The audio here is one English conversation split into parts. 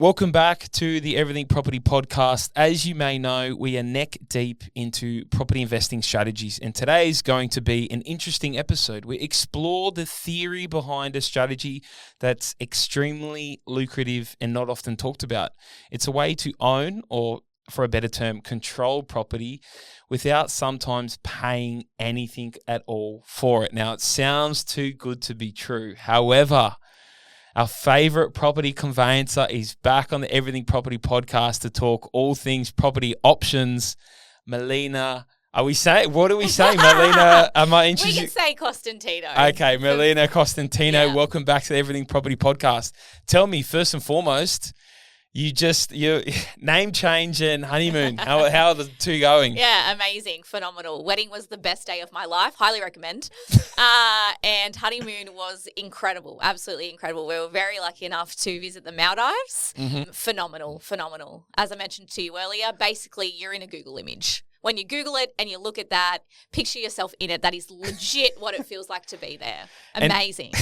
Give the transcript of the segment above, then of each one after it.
Welcome back to the Everything Property Podcast. As you may know, we are neck deep into property investing strategies, and today is going to be an interesting episode. We explore the theory behind a strategy that's extremely lucrative and not often talked about. It's a way to own, or for a better term, control property without sometimes paying anything at all for it. Now, it sounds too good to be true. However, our favorite property conveyancer is back on the Everything Property Podcast to talk all things property options. Melina, what do we say, Melina? Am I introducing? We can say Costantino. Okay, Melina Costantino, Yeah. Welcome back to the Everything Property Podcast. Tell me, first and foremost, your name change and honeymoon. How are the two going? Yeah, amazing, phenomenal. Wedding was the best day of my life. Highly recommend. And honeymoon was incredible, absolutely incredible. We were very lucky enough to visit the Maldives. Mm-hmm. Phenomenal. As I mentioned to you earlier, basically you're in a Google image. When you Google it and you look at that, picture yourself in it. That is legit what it feels like to be there. Amazing.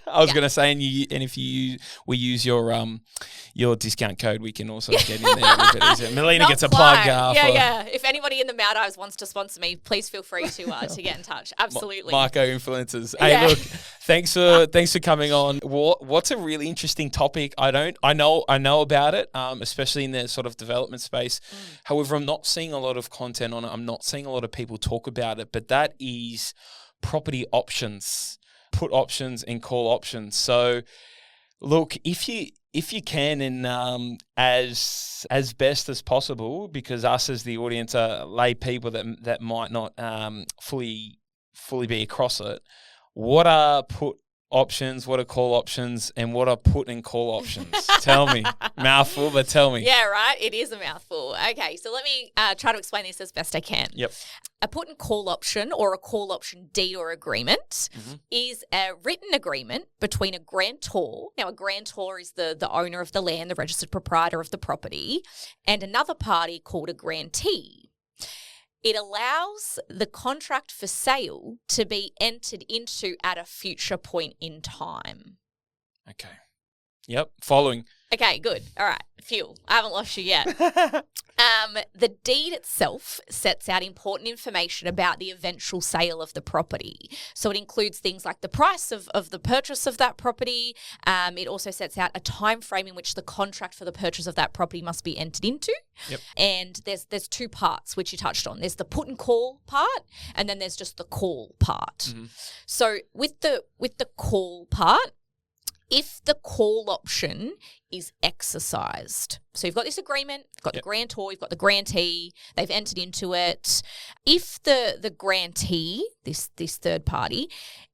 I was going to say, and if we use your discount code, we can also get in there a bit easier. Melina Not gets a plug. quite. Yeah. If anybody in the Maldives wants to sponsor me, please feel free to get in touch. Absolutely. Marco influencers. Hey, Yeah. look, thanks for coming on. What's a really interesting topic? I know about it, especially in the sort of development space. However, I'm not seeing a lot of content on it. I'm not seeing a lot of people talk about it. But that is property options. Put options and call options. So, look, if you can, and as best as possible, because us as the audience are lay people that might not fully be across it. What are put options? What are call options? And what are put and call options? Tell me, mouthful, but tell me. Yeah, right. It is a mouthful. Okay, so let me try to explain this as best I can. Yep. A put and call option, or a call option deed or agreement, is a written agreement between a grantor. Now, a grantor is the owner of the land, the registered proprietor of the property, and another party called a grantee. It allows the contract for sale to be entered into at a future point in time. Okay. Yep. Following. Okay, good. All right. Phew. I haven't lost you yet. The deed itself sets out important information about the eventual sale of the property. So it includes things like the price of the purchase of that property. It also sets out a time frame in which the contract for the purchase of that property must be entered into. Yep. And there's two parts which you touched on. There's the put and call part, and then there's just the call part. So with the call part, if the call option is exercised, so you've got this agreement, you've got the grantor, you've got the grantee, they've entered into it. If the grantee, this third party,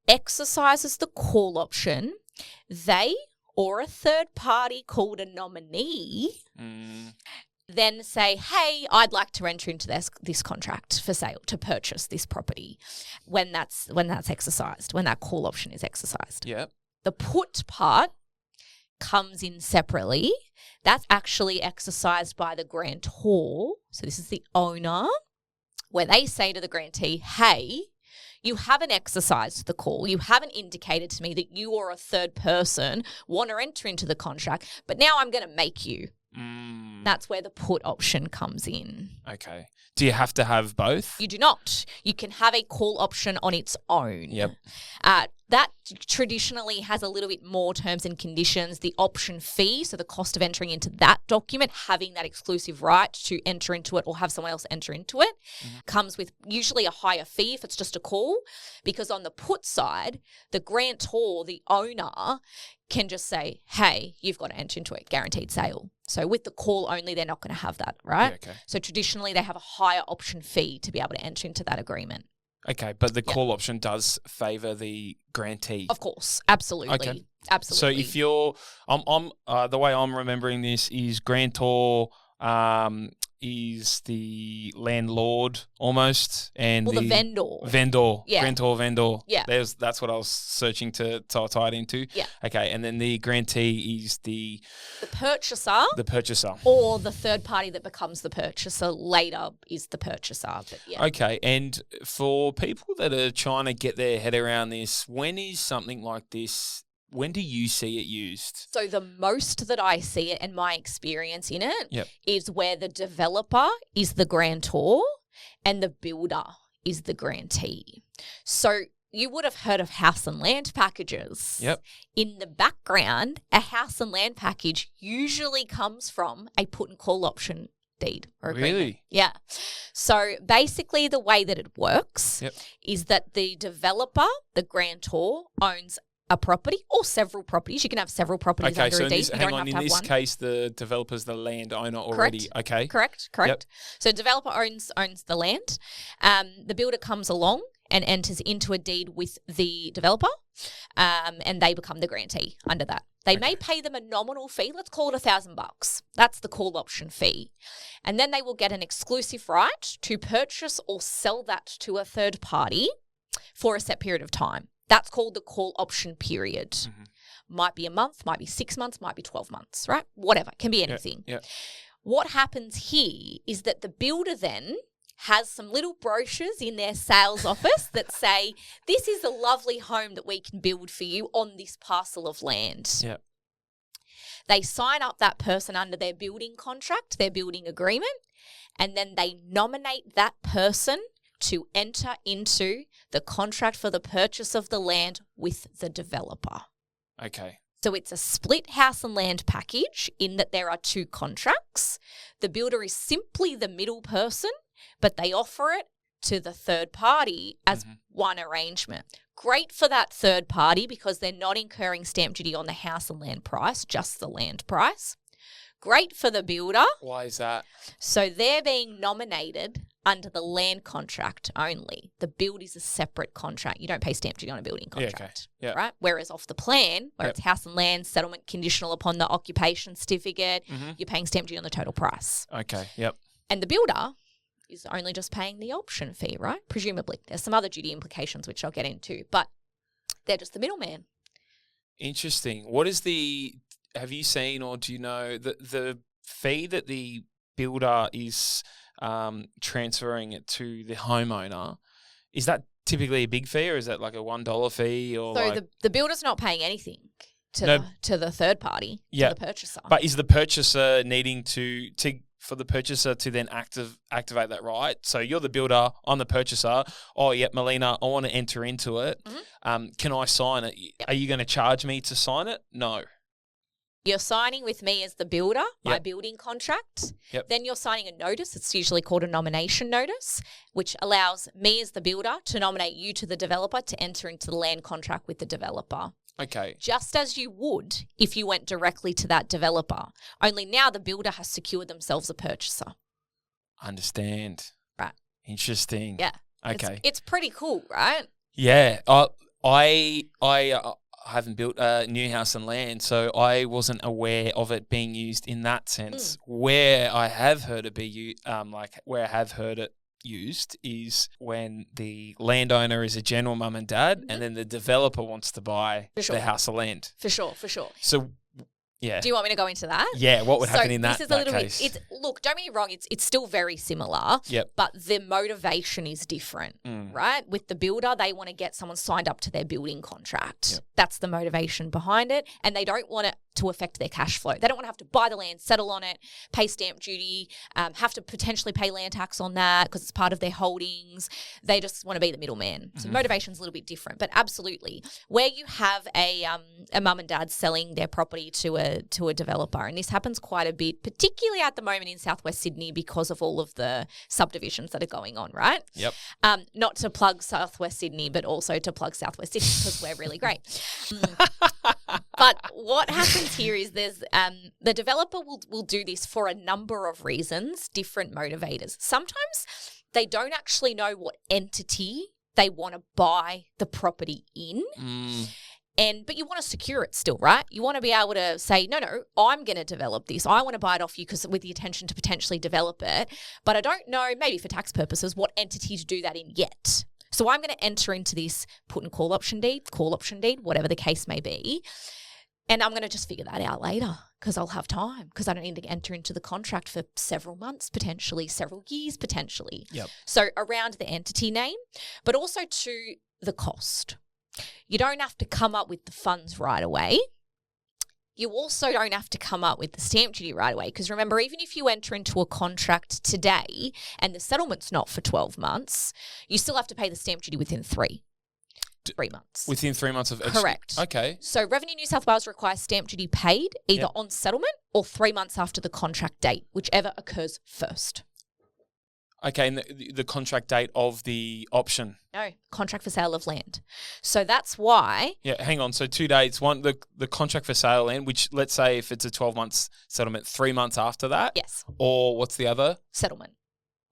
exercises the call option, they or a third party called a nominee then say, hey, I'd like to enter into this contract for sale to purchase this property when that's exercised, when that call option is exercised. Yep. The put part comes in separately. That's actually exercised by the grantor. So this is the owner, where they say to the grantee, hey, you haven't exercised the call. You haven't indicated to me that you or a third person want to enter into the contract, but now I'm going to make you. That's where the put option comes in. Okay. Do you have to have both? You do not. You can have a call option on its own. Yep. That traditionally has a little bit more terms and conditions. The option fee, so the cost of entering into that document, having that exclusive right to enter into it or have someone else enter into it, comes with usually a higher fee if it's just a call, because on the put side, the grantor, the owner, can just say, hey, you've got to enter into it, guaranteed sale. So with the call only, they're not going to have that, right? Yeah, okay. So traditionally, they have a higher option fee to be able to enter into that agreement. Okay, but the call option does favour the grantee. Of course, absolutely. Okay. Absolutely. So if you're, the way I'm remembering this is grantor is the landlord almost, and the vendor. Vendor. Yeah. Grantor, vendor. Yeah. That's what I was searching to tie it into. Yeah. Okay, and then the grantee is the purchaser. The purchaser. Or the third party that becomes the purchaser later is the purchaser. But yeah. Okay, and for people that are trying to get their head around this, when is something like this when do you see it used? So the most that I see it and my experience in it Yep. is where the developer is the grantor and the builder is the grantee. So you would have heard of house and land packages. Yep. In the background, a house and land package usually comes from a put and call option deed or agreement. Really? Yeah. So basically the way that it works Yep. is that the developer, the grantor, owns a property or several properties. You can have several properties Okay, under so a in deed. this, You hang don't on, have to in have this one. case, the developer's the landowner already. Okay. Correct. So developer owns the land. The builder comes along and enters into a deed with the developer, and they become the grantee under that. They may pay them a nominal fee. Let's call it $1,000. That's the call option fee. And then they will get an exclusive right to purchase or sell that to a third party for a set period of time. That's called the call option period. Mm-hmm. Might be a month, might be 6 months, might be 12 months, right? Whatever. Can be anything. Yeah. What happens here is that the builder then has some little brochures in their sales office that say, this is a lovely home that we can build for you on this parcel of land. Yeah. They sign up that person under their building contract, their building agreement, and then they nominate that person to enter into the contract for the purchase of the land with the developer. Okay. So it's a split house and land package in that there are two contracts. The builder is simply the middle person, but they offer it to the third party as one arrangement. Great for that third party because they're not incurring stamp duty on the house and land price, just the land price. Great for the builder. Why is that? So they're being nominated under the land contract only. The build is a separate contract. You don't pay stamp duty on a building contract, right? Whereas off the plan, where it's house and land, settlement conditional upon the occupation certificate, you're paying stamp duty on the total price. Okay, yep. And the builder is only just paying the option fee, right? Presumably. There's some other duty implications which I'll get into, but they're just the middleman. Interesting. Have you seen or do you know the fee that the builder is transferring it to the homeowner, is that typically a big fee or is that like a $1 fee? Or so like, the builder's not paying anything to the third party, to the purchaser. But is the purchaser needing for the purchaser to then activate that right? So you're the builder, I'm the purchaser. Oh, yeah, Melina, I want to enter into it. Can I sign it? Yep. Are you going to charge me to sign it? No. You're signing with me as the builder, my building contract. Yep. Then you're signing a notice. It's usually called a nomination notice, which allows me as the builder to nominate you to the developer to enter into the land contract with the developer. Okay. Just as you would if you went directly to that developer. Only now the builder has secured themselves a purchaser. Understand. Right. Interesting. Yeah. Okay. It's pretty cool, right? Yeah. I haven't built a new house and land, so I wasn't aware of it being used in that sense. Where I have heard it used is when the landowner is a general mum and dad, and then the developer wants to buy the house of land. For sure. So, yeah. Do you want me to go into that? Yeah, what would happen in that This is a little case? bit. Look, don't get me wrong. It's still very similar. Yep. But the motivation is different, right? With the builder, they want to get someone signed up to their building contract. Yep. That's the motivation behind it, and they don't want it to affect their cash flow. They don't want to have to buy the land, settle on it, pay stamp duty, have to potentially pay land tax on that because it's part of their holdings. They just want to be the middleman. So motivation's a little bit different, but absolutely, where you have a mum and dad selling their property to a developer, and this happens quite a bit, particularly at the moment in Southwest Sydney because of all of the subdivisions that are going on, right? Yep. Not to plug Southwest Sydney, but also to plug Southwest Sydney because we're really great. But what happens here is there's the developer will do this for a number of reasons, different motivators. Sometimes they don't actually know what entity they want to buy the property in. But you want to secure it still, right? You want to be able to say, no, I'm going to develop this. I want to buy it off you because with the intention to potentially develop it. But I don't know, maybe for tax purposes, what entity to do that in yet. So I'm going to enter into this put and call option deed, whatever the case may be. And I'm going to just figure that out later because I'll have time because I don't need to enter into the contract for several months, potentially several years, potentially. Yep. So around the entity name, but also to the cost. You don't have to come up with the funds right away. You also don't have to come up with the stamp duty right away, because remember, even if you enter into a contract today and the settlement's not for 12 months, you still have to pay the stamp duty within 3 months. Within 3 months of Correct. Okay. So Revenue New South Wales requires stamp duty paid either on settlement or 3 months after the contract date, whichever occurs first. Okay, and the contract date of the option. No, contract for sale of land. So that's why. Yeah, hang on. So 2 dates. One, the contract for sale land, which let's say if it's a 12 months settlement, 3 months after that. Yes. Or what's the other? Settlement.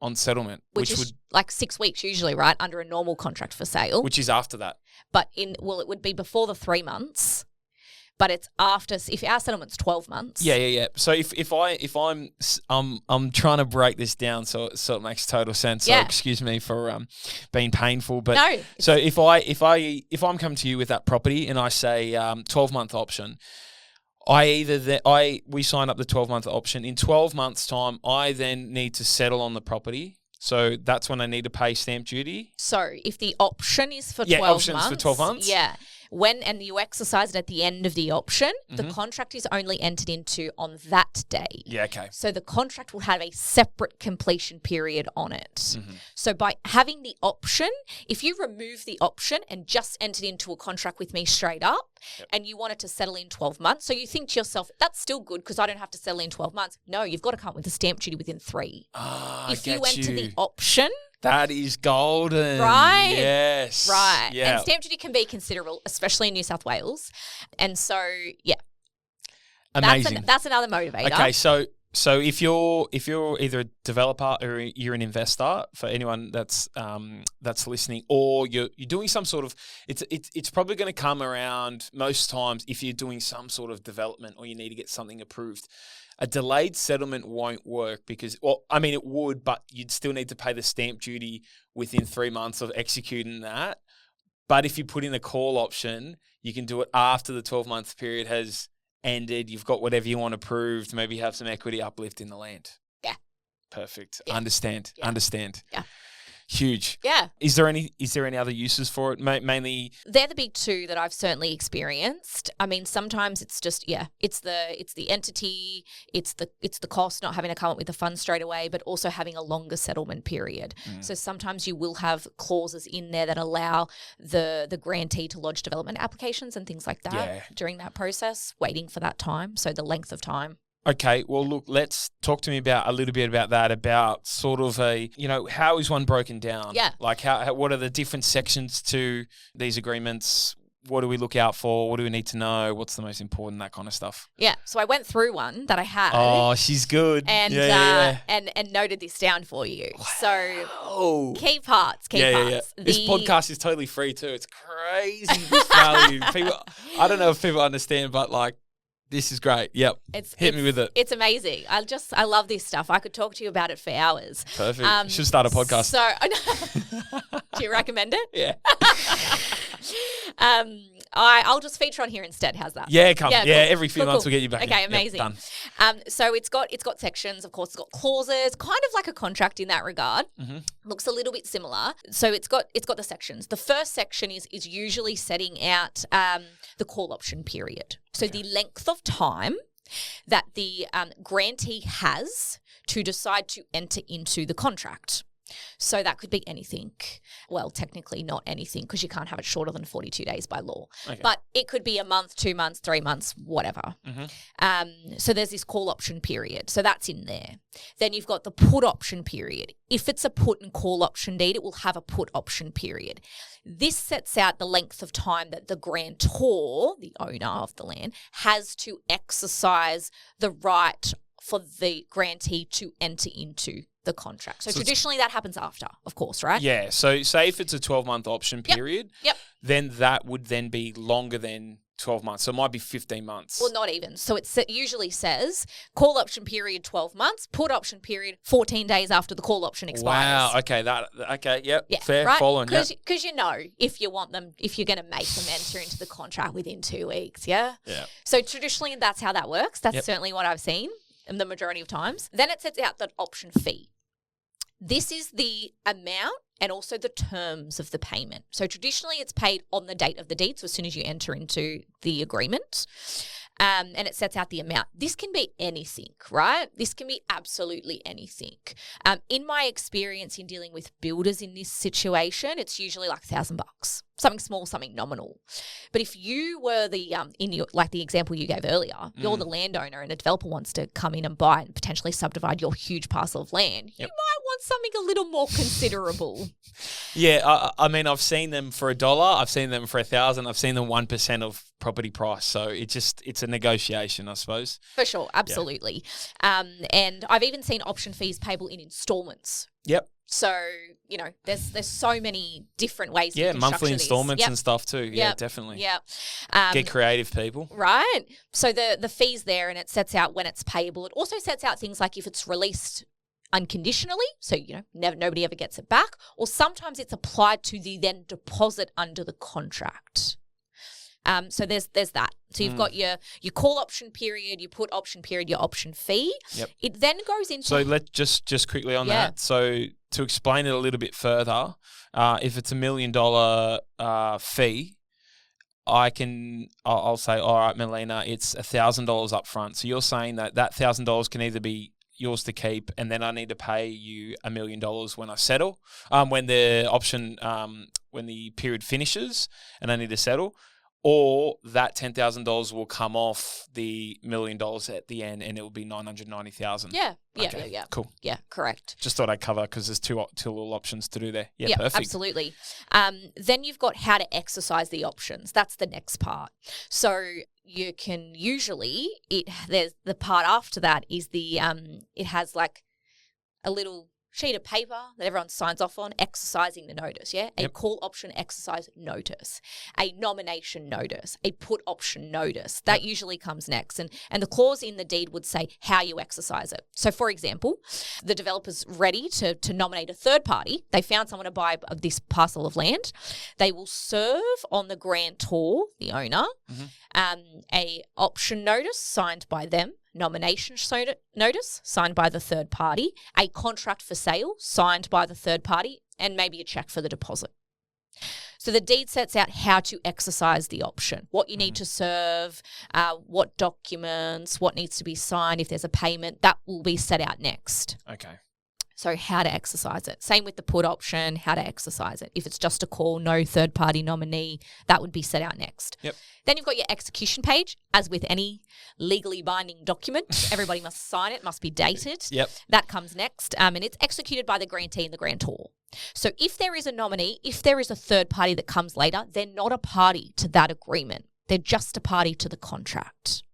On settlement, which is like 6 weeks usually, right, under a normal contract for sale. Which is after that. But it would be before the 3 months. But it's after, if our settlement's 12 months. Yeah. So I'm trying to break this down so it makes total sense. So excuse me for being painful, but no. So if I'm coming to you with that property and I say 12-month option, we sign up the 12-month option. In 12 months' time, I then need to settle on the property. So that's when I need to pay stamp duty. So if the option is for 12 months. Yeah, option's for 12 months. Yeah. And you exercise it at the end of the option, the contract is only entered into on that day. Yeah, okay. So the contract will have a separate completion period on it. So by having the option, if you remove the option and just entered into a contract with me straight up and you wanted to settle in 12 months, so you think to yourself, that's still good because I don't have to settle in 12 months. No, you've got to come up with the stamp duty within 3. If you enter the option. That is golden. Right? Yes. Right. Yeah. And stamp duty can be considerable, especially in New South Wales. And so, yeah. Amazing. That's another motivator. Okay, so if you're either a developer or you're an investor, for anyone that's listening, or you're doing some sort of, it's probably going to come around most times if you're doing some sort of development or you need to get something approved. A delayed settlement won't work because, it would, but you'd still need to pay the stamp duty within 3 months of executing that. But if you put in a call option, you can do it after the 12-month period has ended. You've got whatever you want approved. Maybe you have some equity uplift in the land. Yeah. Perfect. Yeah. Understand. Yeah. Huge. Yeah. Is there any other uses for it? Mainly, they're the big two that I've certainly experienced. I mean, sometimes it's just it's the entity, it's the cost, not having to come up with the funds straight away, but also having a longer settlement period. So sometimes you will have clauses in there that allow the grantee to lodge development applications and things like that during that process, waiting for that time. So the length of time. Okay, well, look, let's talk to me a little bit about that, about sort of how is one broken down? Yeah. Like what are the different sections to these agreements? What do we look out for? What do we need to know? What's the most important? That kind of stuff. Yeah. So I went through one that I had. Oh, she's good. And and noted this down for you. Wow. So key parts. Yeah. This podcast is totally free too. It's crazy this value. I don't know if people understand, but like, this is great. Yep. Hit me with it. It's amazing. I love this stuff. I could talk to you about it for hours. Perfect. Should start a podcast. So, do you recommend it? Yeah. I'll just feature on here instead. How's that? Yeah, cool. Every few Cool. months we'll get you back. Okay, in. amazing. Yep, done. So it's got sections. Of course, it's got clauses, kind of like a contract in that regard. Looks a little bit similar. So it's got the sections. The first section is usually setting out the call option period. So the length of time that the grantee has to decide to enter into the contract. So that could be anything. Well, technically not anything because you can't have it shorter than 42 days by law. Okay. But it could be a month, 2 months, 3 months, whatever. So there's this call option period. So that's in there. Then you've got the put option period. If it's a put and call option deed, it will have a put option period. This sets out the length of time that the grantor, the owner of the land, has to exercise the right for the grantee to enter into the contract. So traditionally that happens after, of course, right? Yeah. So say if it's a 12-month option period, then that would then be longer than 12 months. So it might be 15 months. Well, not even. So it usually says call option period 12 months, put option period 14 days after the call option expires. Wow. Okay. Yep. Yeah, fair. right? Following. Because if you want them, if you're going to make them enter into the contract within 2 weeks. Yeah. Yeah. So traditionally that's how that works. That's certainly what I've seen the majority of times. Then it sets out the option fee. This is the amount and also the terms of the payment. So traditionally it's paid on the date of the deed, so as soon as you enter into the agreement. And it sets out the amount. This can be anything, right? This can be absolutely anything. In my experience in dealing with builders in this situation, it's usually like $1,000, something small, something nominal. But if you were the like the example you gave earlier, you're the landowner and a developer wants to come in and buy and potentially subdivide your huge parcel of land, you might want something a little more considerable. Yeah, I mean, I've seen them for $1. I've seen them for $1,000. I've seen them 1% of property price. So it's a negotiation, I suppose. For sure, absolutely. Yeah. And I've even seen option fees payable in installments. Yep. So, there's so many different ways. Yeah, monthly installments yep. and stuff too. Yeah, yep. definitely. Yeah. Get creative, people. Right. So the fee's there and it sets out when it's payable. It also sets out things like if it's released unconditionally, so nobody ever gets it back, or sometimes it's applied to the then deposit under the contract. So there's that. So you've got your call option period, your put option period, your option fee. Yep. It then goes into. So let's just quickly on that. So to explain it a little bit further, if it's $1 million fee, I'll say, all right, Melina, it's $1,000 up front. So you're saying that $1,000 can either be yours to keep, and then I need to pay you $1 million when I settle, when the option, when the period finishes, and I need to settle. Or that $10,000 will come off the $1 million at the end, and it will be $990,000. Yeah. Cool. Yeah, correct. Just thought I'd cover because there's two little options to do there. Yeah, perfect. Absolutely. Then you've got how to exercise the options. That's the next part. So you can usually there's the part after that is the it has like a little sheet of paper that everyone signs off on, exercising the notice, yeah? A call option exercise notice, a nomination notice, a put option notice. That usually comes next. And the clause in the deed would say how you exercise it. So, for example, the developer's ready to nominate a third party. They found someone to buy this parcel of land. They will serve on the grantor, the owner, a option notice signed by them, nomination notice signed by the third party, a contract for sale signed by the third party, and maybe a check for the deposit. So the deed sets out how to exercise the option, what you need to serve, what documents, what needs to be signed, if there's a payment, that will be set out next. Okay. So how to exercise it. Same with the put option, how to exercise it. If it's just a call, no third-party nominee, that would be set out next. Yep. Then you've got your execution page. As with any legally binding document, everybody must sign it, must be dated. Yep. That comes next, and it's executed by the grantee and the grantor. So if there is a nominee, if there is a third party that comes later, they're not a party to that agreement. They're just a party to the contract.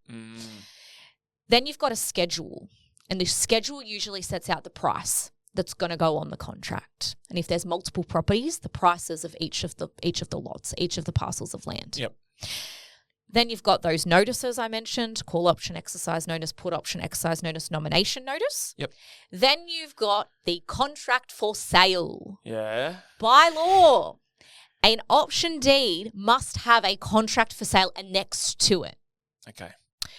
Then you've got a schedule, and the schedule usually sets out the price that's going to go on the contract. And if there's multiple properties, the prices of each of the lots, each of the parcels of land. Yep. Then you've got those notices I mentioned, call option, exercise notice, put option, exercise notice, nomination notice. Yep. Then you've got the contract for sale. Yeah. By law, an option deed must have a contract for sale annexed to it. Okay.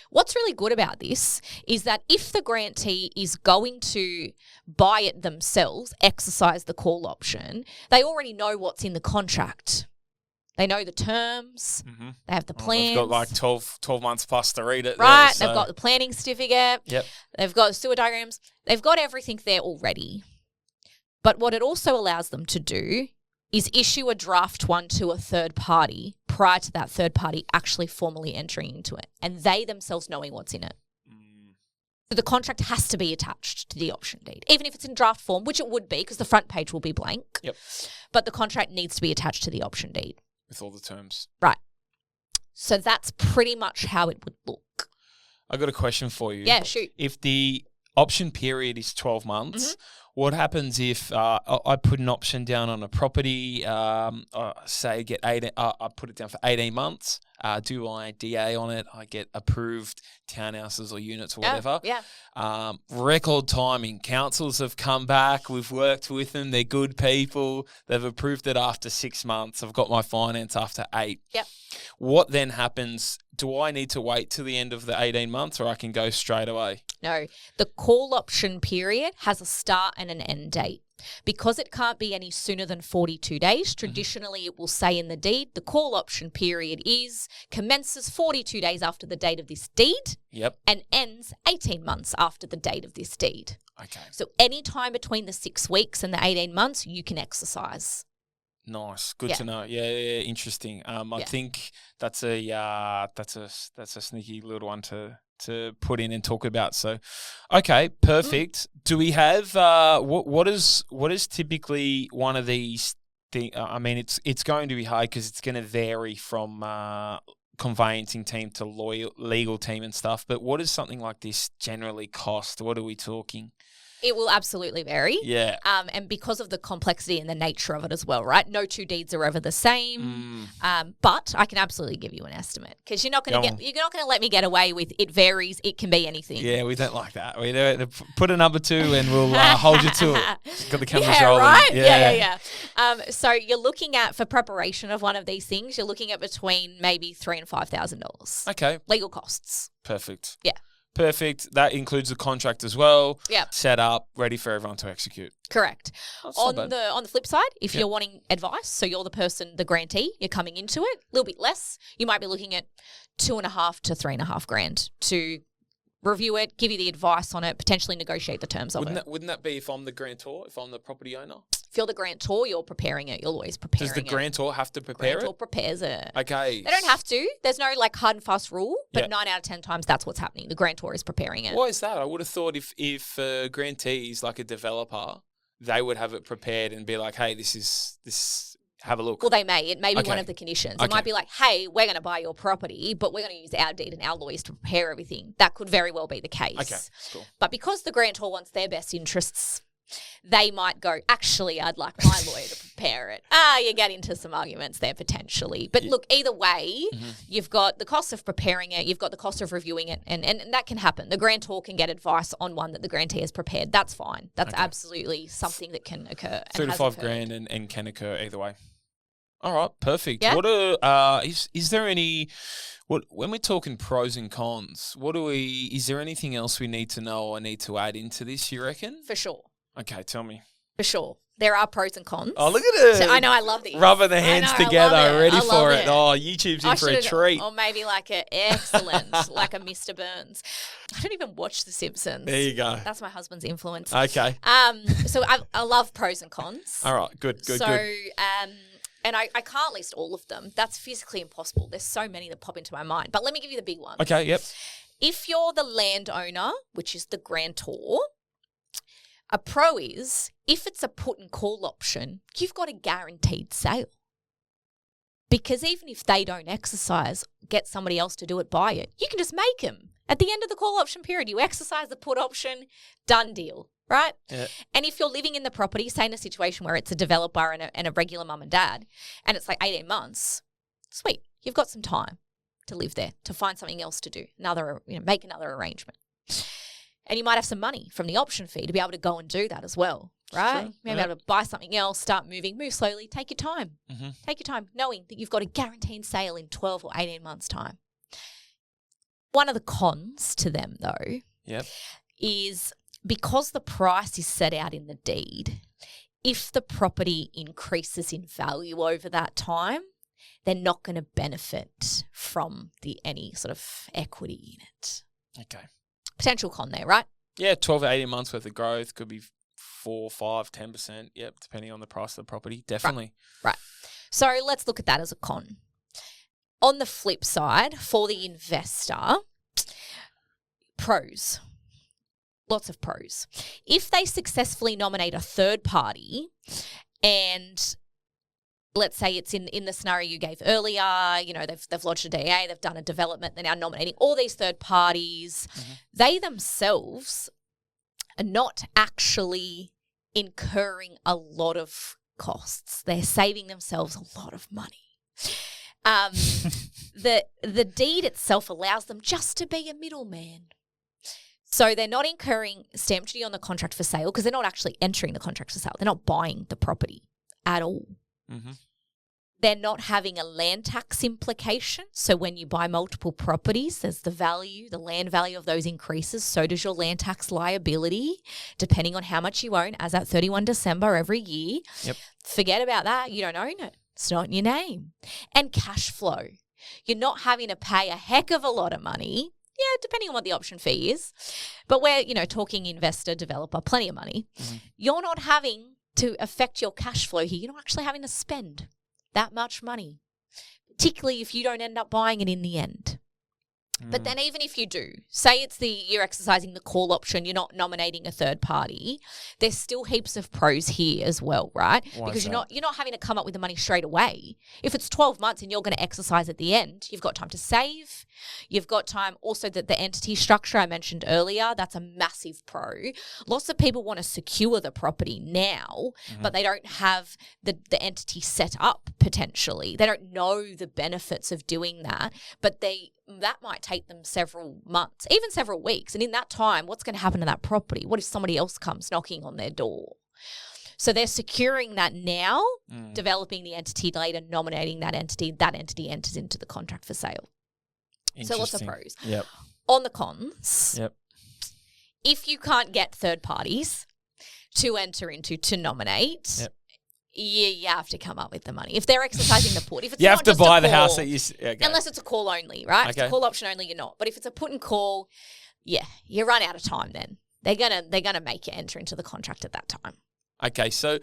What's really good about this is that if the grantee is going to buy it themselves, exercise the call option, they already know what's in the contract. They know the terms. They have the plans. They've got like 12 months plus to read it. Right. There, so. They've got the planning certificate. Yep. They've got sewer diagrams. They've got everything there already. But what it also allows them to do is issue a draft one to a third party prior to that third party actually formally entering into it and they themselves knowing what's in it. So the contract has to be attached to the option deed, even if it's in draft form, which it would be because the front page will be blank. Yep. But the contract needs to be attached to the option deed. With all the terms. Right. So that's pretty much how it would look. I got a question for you. Yeah, shoot. If the option period is 12 months, what happens if I put an option down on a property, say get I put it down for 18 months, do I DA on it, I get approved townhouses or units or whatever. Yeah. Record timing. Councils have come back. We've worked with them. They're good people. They've approved it after 6 months. I've got my finance after 8. Yep. What then happens? Do I need to wait till the end of the 18 months or I can go straight away? No. The call option period has a start and an end date. Because it can't be any sooner than 42 days, traditionally it will say in the deed the call option period commences 42 days after the date of this deed and ends 18 months after the date of this deed. Okay. So any time between the 6 weeks and the 18 months, you can exercise. Nice, good to know. Yeah, interesting. I think that's a sneaky little one to put in and talk about. So, okay, perfect. Do we have what is typically one of these things? I mean, it's going to be hard because it's going to vary from conveyancing team to legal team and stuff. But what does something like this generally cost? What are we talking? It will absolutely vary. Yeah. And because of the complexity and the nature of it as well, right? No two deeds are ever the same. But I can absolutely give you an estimate because you're not going to let me get away with it varies. It can be anything. Yeah, we don't like that. We don't put a number 2 and we'll hold you to it. Got the cameras rolling. Right? Yeah. So you're looking at, for preparation of one of these things, you're looking at between maybe $3,000 and $5,000. Okay. Legal costs. Perfect. Yeah. Perfect. That includes the contract as well. Yep. Set up, ready for everyone to execute. Correct. That's on not bad. the flip side, if you're wanting advice, so you're the person, the grantee, you're coming into it, a little bit less, you might be looking at $2,500 to $3,500 to review it, give you the advice on it, potentially negotiate the terms of it. Wouldn't that be if I'm the grantor, if I'm the property owner? If you're the grantor, you're preparing it. You're always preparing it. Does the grantor have to prepare Grantor prepares it. Okay. They don't have to. There's no hard and fast rule, but 9 out of 10 times that's what's happening. The grantor is preparing it. Why is that? I would have thought if a grantee is like a developer, they would have it prepared and be like, hey, this. Have a look. Well, they may. It may be one of the conditions. It might be like, hey, we're going to buy your property, but we're going to use our deed and our lawyers to prepare everything. That could very well be the case. Okay, cool. But because the grantor wants their best interests, they might go, actually, I'd like my lawyer to prepare it. You get into some arguments there potentially. But look, either way, you've got the cost of preparing it, you've got the cost of reviewing it, and that can happen. The grantor can get advice on one that the grantee has prepared. That's fine. That's absolutely something that can occur. $3,000 to $5,000 and can occur either way. All right, perfect. Yeah? What is there any when we're talking pros and cons? Is there anything else we need to know or need to add into this, you reckon? For sure. Okay, tell me. For sure. There are pros and cons. Oh, look at it. So, I know, I love these. Rubbing the hands together, ready for it. it. Oh, YouTube's in for a treat. Or maybe like a like a Mr. Burns. I don't even watch The Simpsons. There you go. That's my husband's influence. Okay. So I love pros and cons. All right, good. And I can't list all of them. That's physically impossible. There's so many that pop into my mind. But let me give you the big one. Okay, yep. If you're the landowner, which is the grantor, a pro is if it's a put and call option, you've got a guaranteed sale. Because even if they don't exercise, get somebody else to do it, buy it, you can just make them. At the end of the call option period, you exercise the put option, done deal, right? Yeah. And if you're living in the property, say in a situation where it's a developer and a regular mum and dad, and it's like 18 months, sweet, you've got some time to live there, to find something else to do, make another arrangement. And you might have some money from the option fee to be able to go and do that as well, right? Sure. Maybe able to buy something else, start moving, move slowly, take your time. Mm-hmm. Take your time, knowing that you've got a guaranteed sale in 12 or 18 months' time. One of the cons to them, though, is because the price is set out in the deed, if the property increases in value over that time, they're not going to benefit from any sort of equity in it. Okay. Potential con there, right? Yeah, 12 to 18 months worth of growth. Could be 4, 5, 10%. Yep, depending on the price of the property. Definitely. Right. So let's look at that as a con. On the flip side, for the investor, pros. Lots of pros. If they successfully nominate a third party and let's say it's in the scenario you gave earlier, they've lodged a DA, they've done a development, they're now nominating all these third parties. Mm-hmm. They themselves are not actually incurring a lot of costs. They're saving themselves a lot of money. The deed itself allows them just to be a middleman. So they're not incurring stamp duty on the contract for sale because they're not actually entering the contract for sale. They're not buying the property at all. Mm-hmm. They're not having a land tax implication. So when you buy multiple properties, there's the land value of those increases. So does your land tax liability, depending on how much you own as at 31 December every year. Yep. Forget about that. You don't own it. It's not in your name. And cash flow. You're not having to pay a heck of a lot of money. Yeah, depending on what the option fee is. But we're, talking investor, developer, plenty of money. Mm-hmm. You're not having to affect your cash flow here. You're not actually having to spend that much money, particularly if you don't end up buying it in the end. But then even if you do, say you're exercising the call option, you're not nominating a third party, there's still heaps of pros here as well, right? Because you're not having to come up with the money straight away. If it's 12 months and you're going to exercise at the end, you've got time to save. You've got time also that the entity structure I mentioned earlier, that's a massive pro. Lots of people want to secure the property now, but they don't have the entity set up potentially. They don't know the benefits of doing that, but that might take them several months, even several weeks. And in that time, what's going to happen to that property? What if somebody else comes knocking on their door? So they're securing that now, developing the entity later, nominating that entity enters into the contract for sale. So what's the pros? Yep. On the cons, yep. If you can't get third parties to enter into to nominate, yep. You have to come up with the money. If they're exercising the put, if it's you not have to just buy a the call, house that you okay. Unless it's a call only, right? If it's a call option only, you're not. But if it's a put and call, you run out of time then. They're gonna make you enter into the contract at that time. Okay, so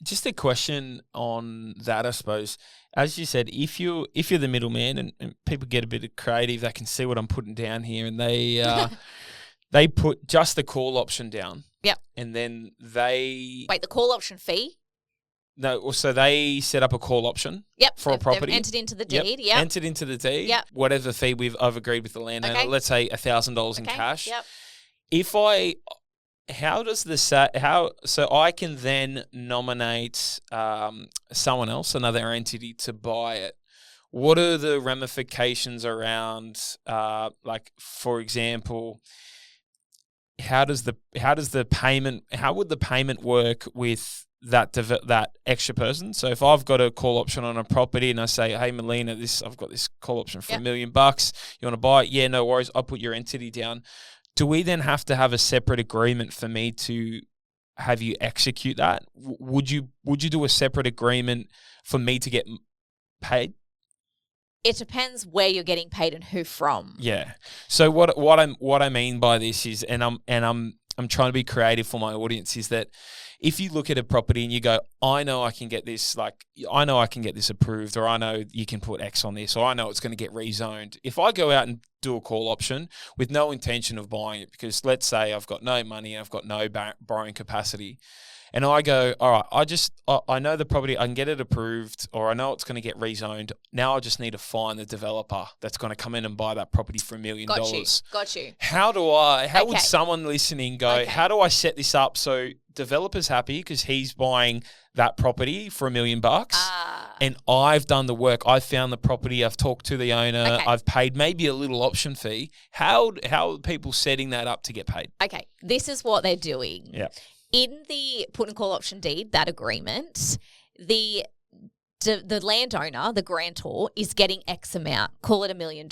just a question on that, I suppose. As you said, if you're the middleman and people get a bit of creative, they can see what I'm putting down here, and they they put just the call option down. Yep. And then the call option fee. No, so they set up a call option. Yep. For a property. They've entered into the deed. Yep. Entered into the deed. Yep. Whatever fee I've agreed with the landowner. Okay. Let's say $1,000 in cash. Yep. So I can then nominate someone else, another entity, to buy it. What are the ramifications around, for example, how would the payment work with that extra person? So if I've got a call option on a property and I say, hey, Melina, I've got this call option for $1 million. You want to buy it? Yeah, no worries. I'll put your entity down. Do we then have to have a separate agreement for me to have you execute that? Would you do a separate agreement for me to get paid? It depends where you're getting paid and who from. Yeah. So what I mean by this is, and I'm trying to be creative for my audience, is that if you look at a property and you go, I know I can get this approved, or I know you can put X on this, or I know it's going to get rezoned. If I go out and do a call option with no intention of buying it, because let's say I've got no money, I've got no borrowing capacity, and I go, all right, I know the property, I can get it approved, or I know it's going to get rezoned. Now I just need to find the developer that's going to come in and buy that property for $1 million. Got you. How would someone listening go, how do I set this up so developer's happy because he's buying that property for $1 million and I've done the work, I've found the property, I've talked to the owner, I've paid maybe a little option fee. How are people setting that up to get paid? Okay, this is what they're doing. Yeah. In the put and call option deed, that agreement, the landowner, the grantor, is getting X amount, call it $1 million,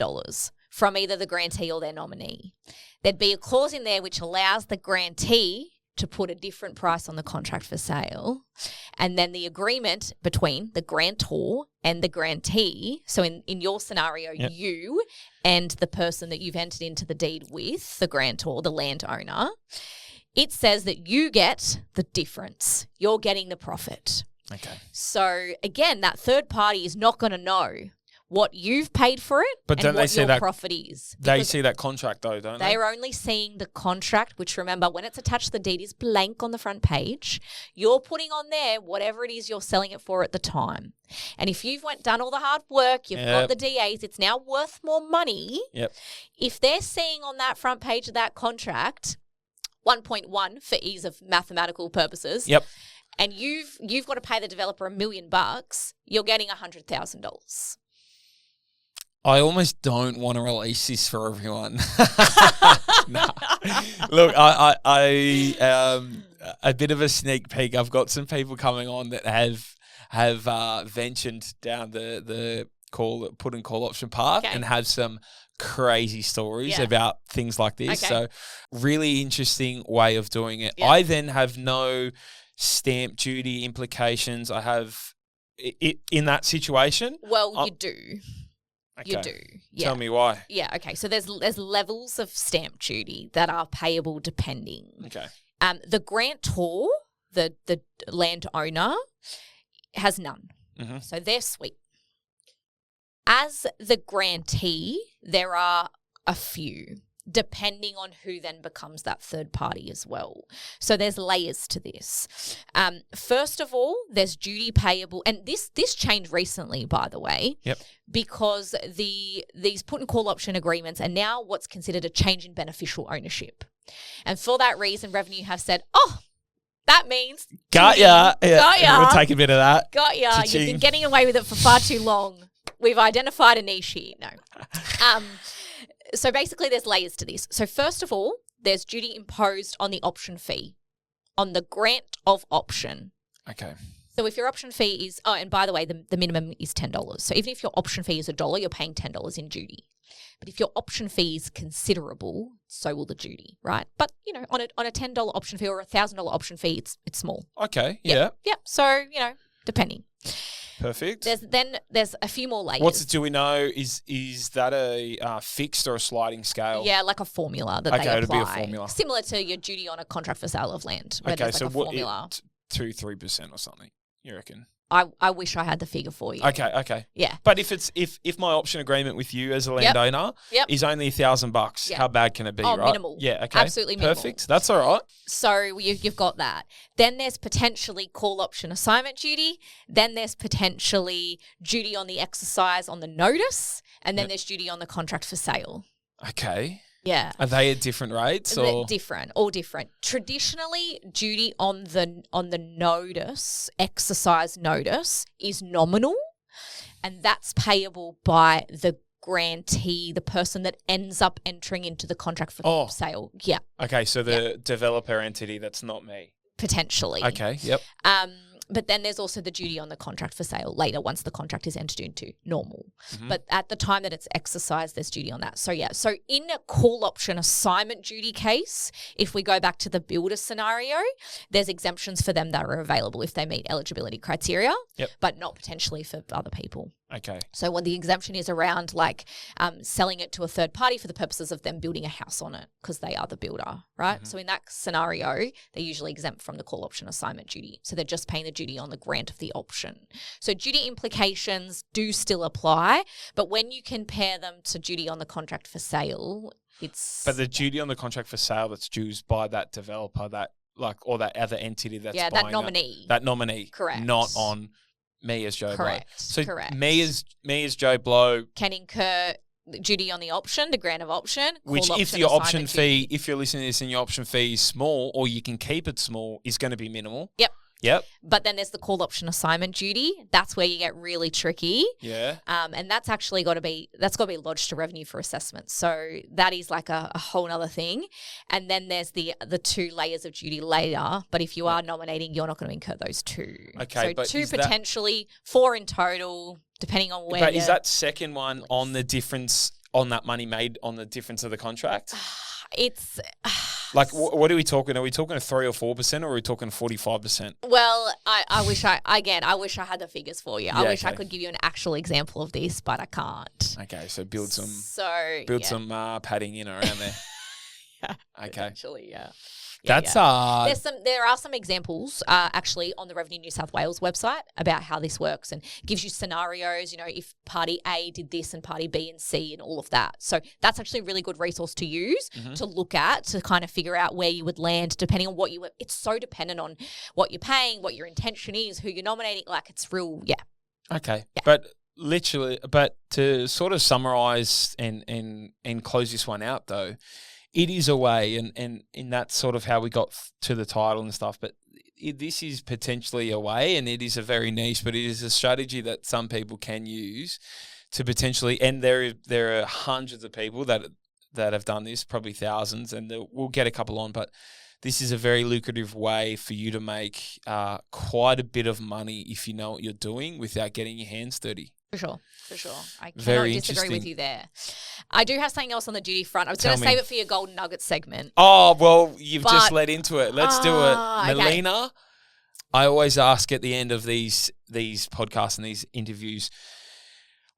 from either the grantee or their nominee. There'd be a clause in there which allows the grantee to put a different price on the contract for sale. And then the agreement between the grantor and the grantee, so in your scenario, you and the person that you've entered into the deed with, the grantor, the landowner, it says that you get the difference. You're getting the profit. Okay. So again, that third party is not going to know what you've paid for it, but and what your profit is. They see that contract though, don't they? They're only seeing the contract, which, remember, when it's attached to the deed, is blank on the front page. You're putting on there whatever it is you're selling it for at the time. And if you've done all the hard work, you've got the DAs, it's now worth more money. Yep. If they're seeing on that front page of that contract 1.1 for ease of mathematical purposes. Yep. And you've got to pay the developer $1 million, you're getting $100,000. I almost don't want to release this for everyone. No. Look, I a bit of a sneak peek. I've got some people coming on that have have ventured down the put and call option path and have some crazy stories about things like this. So really interesting way of doing it. I then have no stamp duty implications. I have it in that situation. Well, you do. Okay. You do. Yeah. Tell me why. Yeah. Okay. So there's levels of stamp duty that are payable depending. Okay. The grantor, the landowner, has none. Mm-hmm. So they're sweet. As the grantee, there are a few, depending on who then becomes that third party as well. So there's layers to this. First of all, there's duty payable, and this changed recently, by the way. Yep. Because these put and call option agreements are now what's considered a change in beneficial ownership. And for that reason, Revenue have said, that means got ya. Got ya. We'll take a bit of that. Got ya. Cha-ching. You've been getting away with it for far too long. We've identified a niche here. No. So basically there's layers to this. So first of all, there's duty imposed on the option fee, on the grant of option. Okay. So if your option fee is, and by the way, the minimum is $10. So even if your option fee is $1, you're paying $10 in duty. But if your option fee is considerable, so will the duty, right? But, on a $10 option fee or a $1,000 option fee, it's small. Okay. Yeah. Yeah. So, depending. Perfect. There's a few more layers. Do we know, is that a fixed or a sliding scale? Yeah, like a formula that they apply. It'll be a formula. Similar to your duty on a contract for sale of land. Where there's a formula. 2-3% or something, you reckon? I wish I had the figure for you. Okay. Yeah. But if my option agreement with you as a landowner is only $1,000, how bad can it be, right? Minimal. Yeah, okay. Absolutely minimal. Perfect. That's all right. So you've got that. Then there's potentially call option assignment duty. Then there's potentially duty on the exercise on the notice. And then there's duty on the contract for sale. Okay. Yeah. Are they at different rates or They're different? All different. Traditionally, duty on the notice, exercise notice, is nominal, and that's payable by the grantee, the person that ends up entering into the contract for sale. Yeah. Okay, so the developer entity, that's not me. Potentially. Okay, yep. But then there's also the duty on the contract for sale later once the contract is entered into, normal. Mm-hmm. But at the time that it's exercised, there's duty on that. So in a call option assignment duty case, if we go back to the builder scenario, there's exemptions for them that are available if they meet eligibility criteria, but not potentially for other people. Okay. So when the exemption is around selling it to a third party for the purposes of them building a house on it because they are the builder, right? Mm-hmm. So in that scenario, they're usually exempt from the call option assignment duty. So they're just paying the duty on the grant of the option. So duty implications do still apply, but when you compare them to duty on the contract for sale, it's... But the duty on the contract for sale that's due by that developer, or that other entity that's buying that nominee. That nominee. Correct. Not on me as Joe Correct. Blow. So correct. me as Joe Blow can incur duty on the option, the grant of option, which option if your option fee, duty. if you're listening to this and your option fee is small, or you can keep it small, is going to be minimal. Yep. But then there's the call option assignment duty. That's where you get really tricky. Yeah. And that's actually got to be lodged to revenue for assessment. So that is like a whole other thing. And then there's the two layers of duty later. But if you are nominating, you're not going to incur those two. Okay. So but two potentially, four in total, depending on where. But is that second one on the difference on that money made on the difference of the contract? It's like, what are we talking? Are we talking 3 or 4%, or are we talking 45%? Well, I wish I had the figures for you. I wish I could give you an actual example of this, but I can't. Okay, so build some padding in around there. Okay. Actually, yeah. That's There are some examples actually on the Revenue New South Wales website about how this works and gives you scenarios, if party A did this and party B and C and all of that. So that's actually a really good resource to use to look at to kind of figure out where you would land depending on what it's so dependent on what you're paying, what your intention is, who you're nominating. Like it's real, Okay. Yeah. But to sort of summarize and close this one out though, it is a way, and that's sort of how we got to the title and stuff, but this is potentially a way, and it is a very niche, but it is a strategy that some people can use to potentially, and there are hundreds of people that have done this, probably thousands, and we'll get a couple on, but this is a very lucrative way for you to make quite a bit of money if you know what you're doing without getting your hands dirty. For sure. I cannot Very disagree with interesting. you there. I do have something else on the duty front. I was going to save it for your golden nugget segment. Oh, well, you've But- just led into it. Let's do it. Okay. Melina, I always ask at the end of these podcasts and these interviews,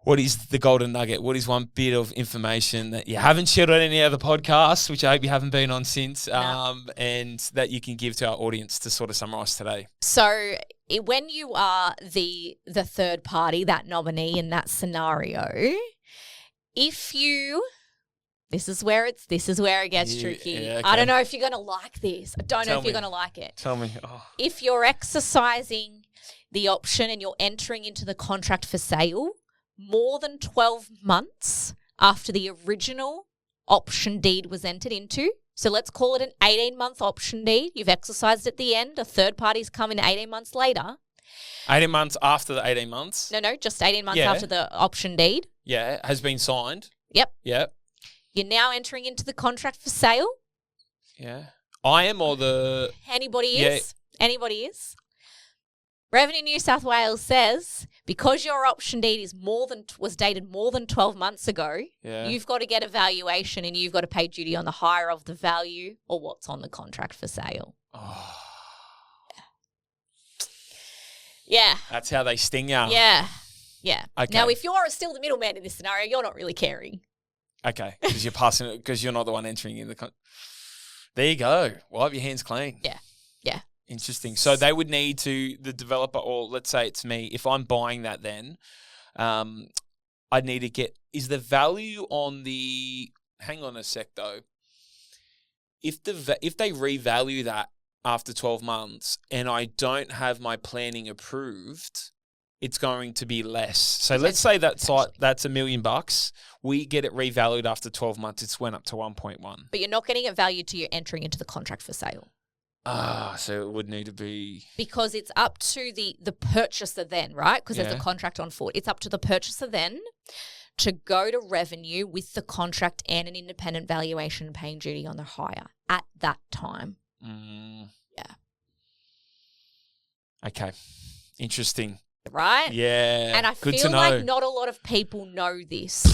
what is the golden nugget? What is one bit of information that you haven't shared on any other podcasts, which I hope you haven't been on since, and that you can give to our audience to sort of summarize today? So when you are the third party, that nominee in that scenario, this is where it gets tricky. Yeah, okay. I don't know if you're going to like this. I don't know Tell if you're me. going to like it. Tell me. Oh. If you're exercising the option and you're entering into the contract for sale more than 12 months after the original option deed was entered into, so let's call it an 18-month option deed. You've exercised at the end. A third party's come in 18 months later. 18 months after the 18 months? No, just 18 months Yeah. after the option deed. Yeah, has been signed. Yep. Yep. You're now entering into the contract for sale. Yeah. I am or the... Anybody Yeah. is. Anybody is. Revenue New South Wales says because your option deed was dated more than 12 months ago, Yeah. you've got to get a valuation and you've got to pay duty on the higher of the value or what's on the contract for sale. Oh, Yeah. that's how they sting you. Yeah. Yeah. Okay. Now, if you're still the middleman in this scenario, you're not really caring. Okay, because you're passing it, because you're not the one entering in the... There you go. Wipe your hands clean. Yeah. Yeah. Interesting. So they would need to, the developer, or let's say it's me, if I'm buying that then, I'd need to get, is the value on the, hang on a sec though, if they revalue that after 12 months and I don't have my planning approved, it's going to be less. So let's say that site, that's $1 million. We get it revalued after 12 months. It's went up to 1.1. But you're not getting it valued till you're entering into the contract for sale. So it would need to be... Because it's up to the purchaser then, right? Because there's Yeah. a contract on foot. It's up to the purchaser then to go to revenue with the contract and an independent valuation paying duty on the hire at that time. Yeah. Okay. Interesting. Right? Yeah. And I Good feel to know. like not a lot of people know this.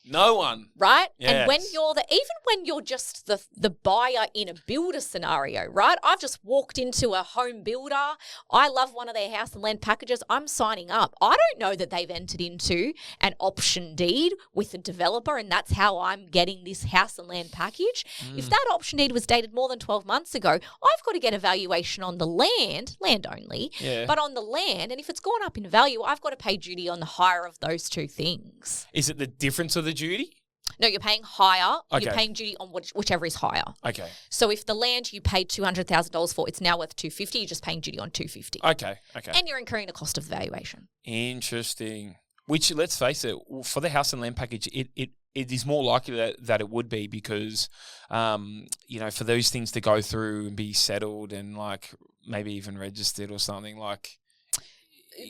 No one. Right? And when Yes. even when you're just the buyer in a builder scenario, right? I've just walked into a home builder. I love one of their house and land packages. I'm signing up. I don't know that they've entered into an option deed with a developer and that's how I'm getting this house and land package. If that option deed was dated more than 12 months ago, I've got to get a valuation on the land only, Yeah. but on the land, and if it's gone up in value, I've got to pay duty on the higher of those two things. Is it the difference of the duty? No, you're paying higher. Okay. You're paying duty on whichever is higher. Okay. So if the land you paid $200,000 for, it's now worth $250,000, you're just paying duty on $250,000. Okay. And you're incurring the cost of the valuation. Interesting. Which, let's face it, for the house and land package, it is more likely that it would be because, for those things to go through and be settled and like maybe even registered or something like.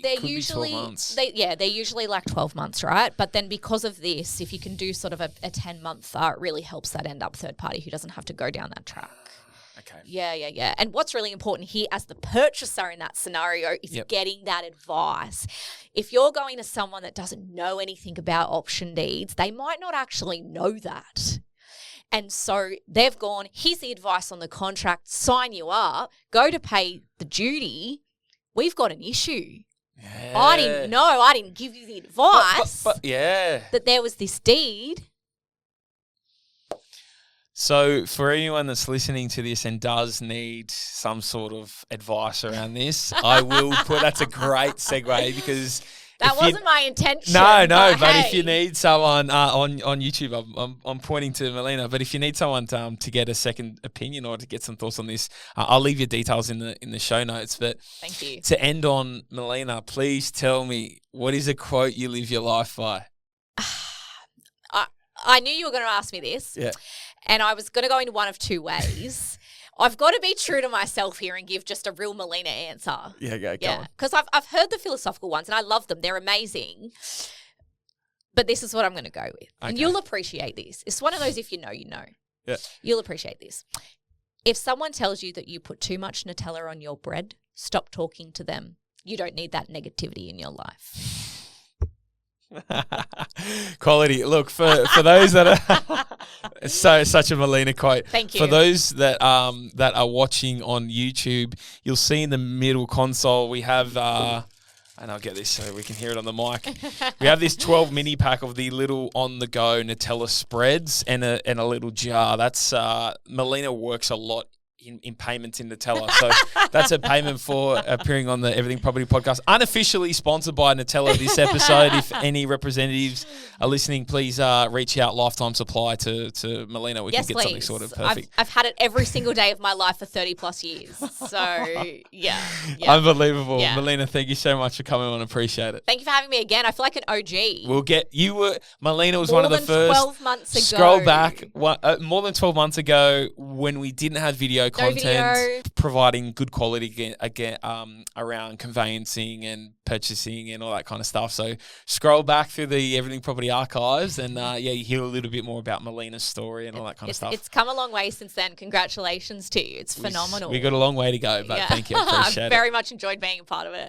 They're could usually be 12 months. they're usually like 12 months, right? But then because of this, if you can do sort of a 10-month, it really helps that end up third party who doesn't have to go down that track. Okay. Yeah. And what's really important here as the purchaser in that scenario is Yep. getting that advice. If you're going to someone that doesn't know anything about option deeds, they might not actually know that. And so they've gone, here's the advice on the contract, sign you up, go to pay the duty. We've got an issue. Yeah. I didn't know. I didn't give you the advice But yeah. that there was this deed. So for anyone that's listening to this and does need some sort of advice around this, I will put, that's a great segue because That if you- wasn't my intention. No, but hey. if you need someone on YouTube, I'm pointing to Melina. But if you need someone to get a second opinion or to get some thoughts on this, I'll leave your details in the show notes. But Thank you. to end on, Melina, please tell me, what is a quote you live your life by? I knew you were going to ask me this. Yeah. And I was going to go in one of two ways. I've got to be true to myself here and give just a real Melina answer. Yeah, go Yeah, on. because I've heard the philosophical ones and I love them. They're amazing. But this is what I'm going to go with. And Okay. you'll appreciate this. It's one of those if you know, you know. Yeah. You'll appreciate this. If someone tells you that you put too much Nutella on your bread, stop talking to them. You don't need that negativity in your life. Quality. Look, for those that are such a Melina quote. Thank you. For those that are watching on YouTube, you'll see in the middle console we have and I'll get this so we can hear it on the mic. We have this 12 mini pack of the little on the go Nutella spreads and a little jar. That's Melina works a lot in payments in Nutella. So that's a payment for appearing on the Everything Property podcast. Unofficially sponsored by Nutella this episode. If any representatives are listening, please reach out, Lifetime Supply, to Melina. We can get something sort of perfect. I've had it every single day of my life for 30 plus years. So, yeah. Unbelievable. Yeah. Melina, thank you so much for coming on. Appreciate it. Thank you for having me again. I feel like an OG. Melina was More one of the than first. 12 months ago. Scroll back more than 12 months ago when we didn't have video content, providing good quality again around conveyancing and purchasing and all that kind of stuff. So scroll back through the Everything Property archives and you hear a little bit more about Melina's story and all that kind of stuff. It's come a long way since then. Congratulations to you. It's phenomenal. We got a long way to go, but thank you. I appreciate it. Very much enjoyed being a part of it.